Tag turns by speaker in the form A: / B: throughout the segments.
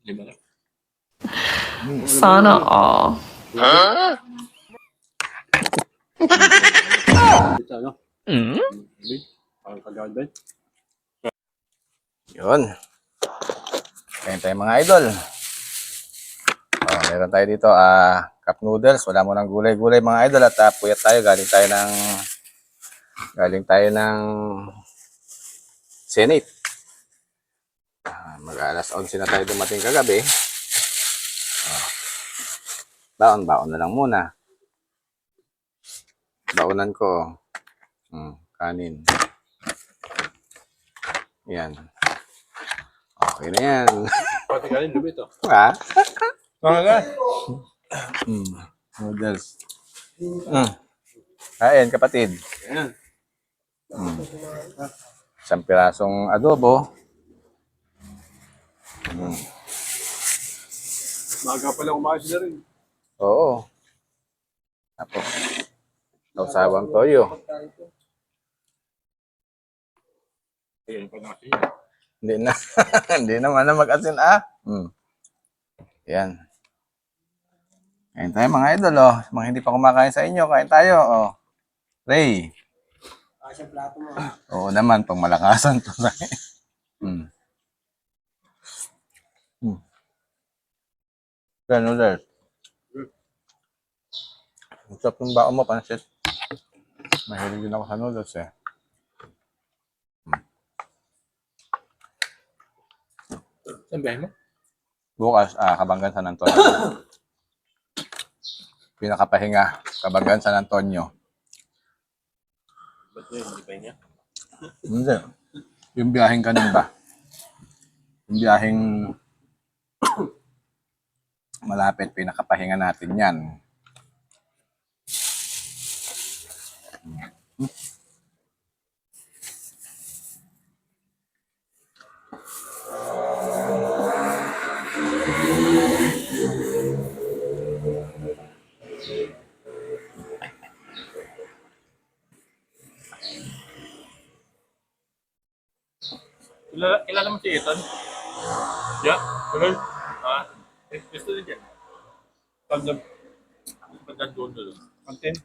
A: Lima lang.
B: Sana all.
C: Yun. Kain tayo mga idol. Meron tayo dito cup noodles. Wala mo ng gulay-gulay mga idol. At puyat tayo. Galing tayo ng Senate. Mag-alas 11 na tayo dumating kagabi. Baon-baon na lang muna. Baonan ko. Kanin. Yan. Okay na yan.
A: Pati kanin, lubi ito.
C: Ha?
A: Mga
C: Noodles. Kain, kapatid.
A: Ayan.
C: Isang pirasong adobo.
A: Maga pala umayos na rin.
C: Oo. Tapos, sausawang toyo.
A: Ayan pa natin.
C: Hindi na. Hindi naman na mag-asin Yan. Kain tayo mga idol Mga hindi pa kumakain sa inyo, kain tayo Ray.
D: Sa plato mo.
C: Oo naman, pang malakasan to. Yan, noodles. Ang sarap ng baon mo, pansit. Mahilig din ako sa noodles
A: Saan bahay mo?
C: Bukas, Kabanggan San Antonio. Pinakapahinga, Kabanggan San Antonio.
A: Ba't yun? Hindi pa niya?
C: Hindi. Yung biyaheng ganun ba? Yung biyaheng malapit, pinakapahinga natin yan.
A: Kilala mo si Ethan? Yeah? Tuloy? Gusto din dyan. Pagdan doon doon. Content?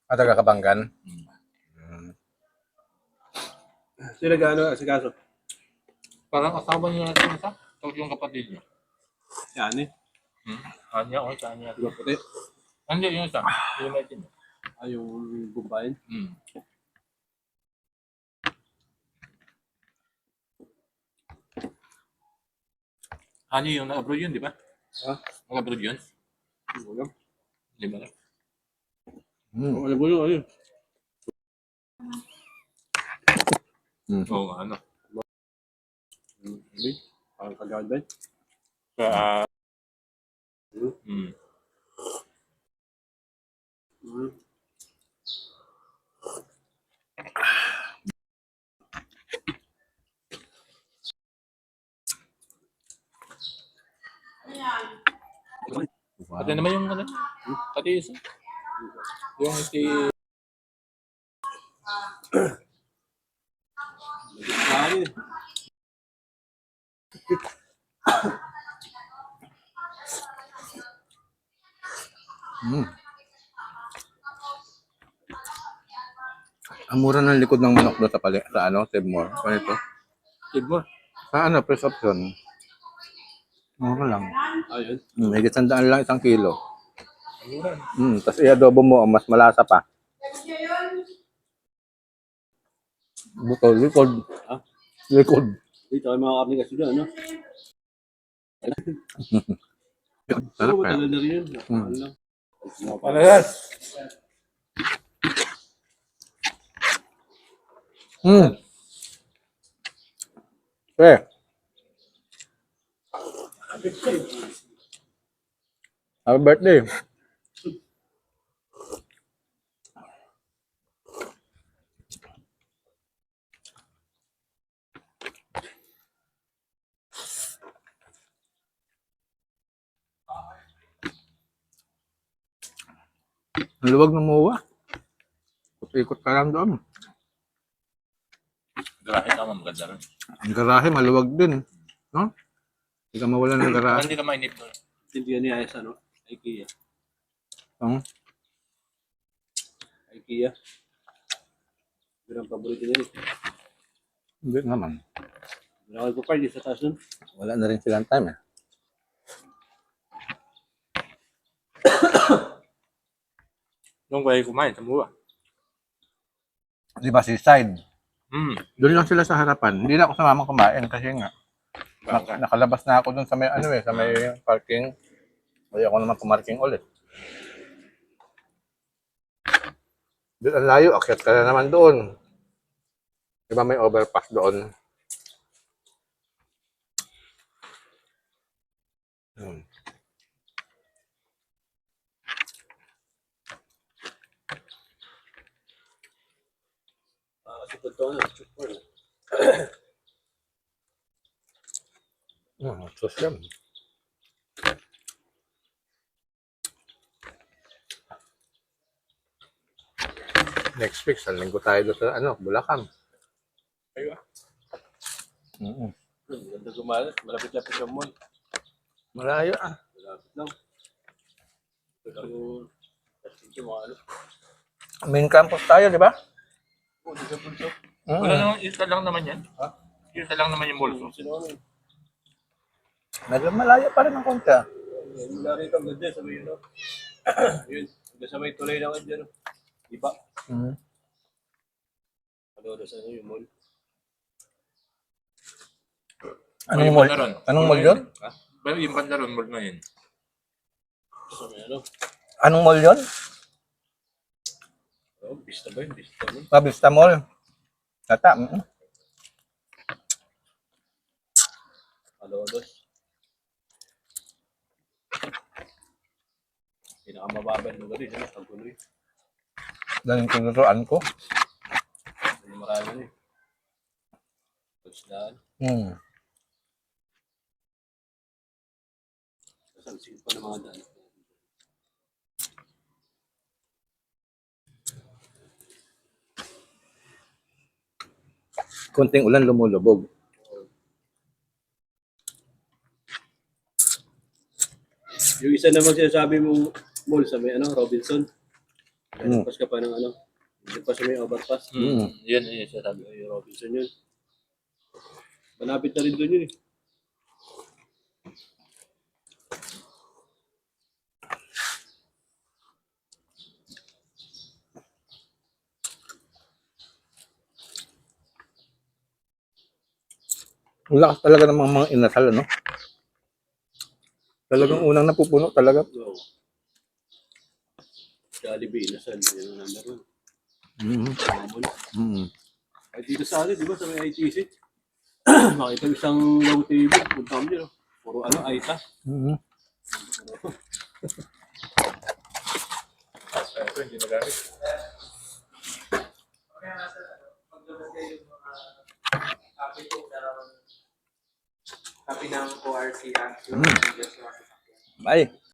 C: Taga Kabanggan.
D: Sino gano'n si Kaso?
A: Parang asawa niya natin isa. Tapos yung kapatid niya.
D: Yan eh.
A: Kanya o kanya.
D: Diba puti?
A: Hindi yung isa. Yung may tin.
D: Yung bubayin.
A: Hani yung nag-abroad yun, di ba?
D: Ha?
A: Nag-abroad yun?
D: Wala.
A: Lima lang.
D: Alam mo yun, ayun.
A: Oo, ano.
D: Hindi. Parang kagagday.
A: Pati naman yung ano. Pati isa. Yung si...
D: Lagi.
C: Ang mura ng likod ng manok doon sa Tebmore. Ganito.
A: Tidmore.
C: Press option. Mura lang.
D: Ayun.
C: May 100 lang 1 kilo. Tapos i-adobo mo, mas malasa pa. Bukol, likod. Likod.
D: Dito ay mga karne kasi doon, ano?
C: Sarap
D: Oo, matagal na rin yun.
A: Ano yan?
C: Happy birthday. Ang luwag ng MOA. Ikot ka lang doon.
A: Garahe, tama, maganda rin.
C: Ang garahe, maluwag din. No? Hindi ka mawala ng garahe.
A: Hindi ka mainip doon.
D: Hindi yan niya sa ano? IKEA.
C: Ang
D: IKEA. Yun ang paborito niya eh.
C: hindi naman.
D: Nakal ko pa hindi sa taas nun.
C: Wala na rin silang time eh.
A: Nung kayo kumain sa buwa.
C: Di ba seaside?
A: Hmm.
C: Doon lang sila sa harapan. Hindi na ako sumama kumain kasi nga nakalabas na ako doon sa may ano eh, sa may parking. Kaya ako naman kumarking ulit. Doon ang layo, akyat ka na naman doon. Di ba may overpass doon? Hmm.
D: Kasi ito na. Super.
C: Sus yan. Next week, sa linggo tayo doon sa ano, Bulacan.
A: Ayun ah.
C: Mm-hmm.
D: Ganda gumalat. Malapit-lapit sa mall.
C: Malayo ah.
D: Malapit lang. Pero, ito mga ano.
C: Main campus tayo, di ba?
D: Oh, di sa punso.
A: Wala namang isa lang naman yan. Ha? Isa lang naman yung bolso.
D: Sino ano?
C: Medyo malayo pa rin ang konti ah.
D: Wala rito ang ganda sa may ano. Yun. Hanggang sa may tulay lang dyan. Iba.
C: Mm-hmm.
D: Ano sa ano yung mall?
C: Anong mall? Anong mall yun?
A: Ha? Ba yung Bandaron mall na yun?
D: Sa may ano?
C: Anong mall yun?
D: Oh, Vista ba yun? Vista mo?
C: Vista Mall. Tata. Mm-hmm.
D: Alolos. Pinakamababang lugar din. Ang tuloy.
C: Dahil yung tinutuan ko.
D: Hindi marami eh. Pagsidaan.
C: Hmm.
D: Kasang pa ng mga daan.
C: Konting ulan lumulubog.
D: Yung isa naman sinasabi mong mall sa may ano, Robinson.
C: Mm.
D: Pas ka pa ng ano. Hindi pa sa may overpass.
A: Yan yung sasabi.
D: Yung Robinson yun. Malapit na rin doon yun eh.
C: Ang lakas talaga ng mga inasal, ano? Talagang unang napupuno talaga.
D: So, Jollibee, Inasal, yun ang number one.
C: Mm-hmm.
D: Mall.
C: Mm-hmm.
D: Ay, dito sa atin, di ba, sa may ITC? Makita mo isang long table, punta kami dyan. Puro ano, Aita.
C: Mm-hmm.
A: Ito hindi nagamit.
B: Copy ng ORC action.
C: Bye.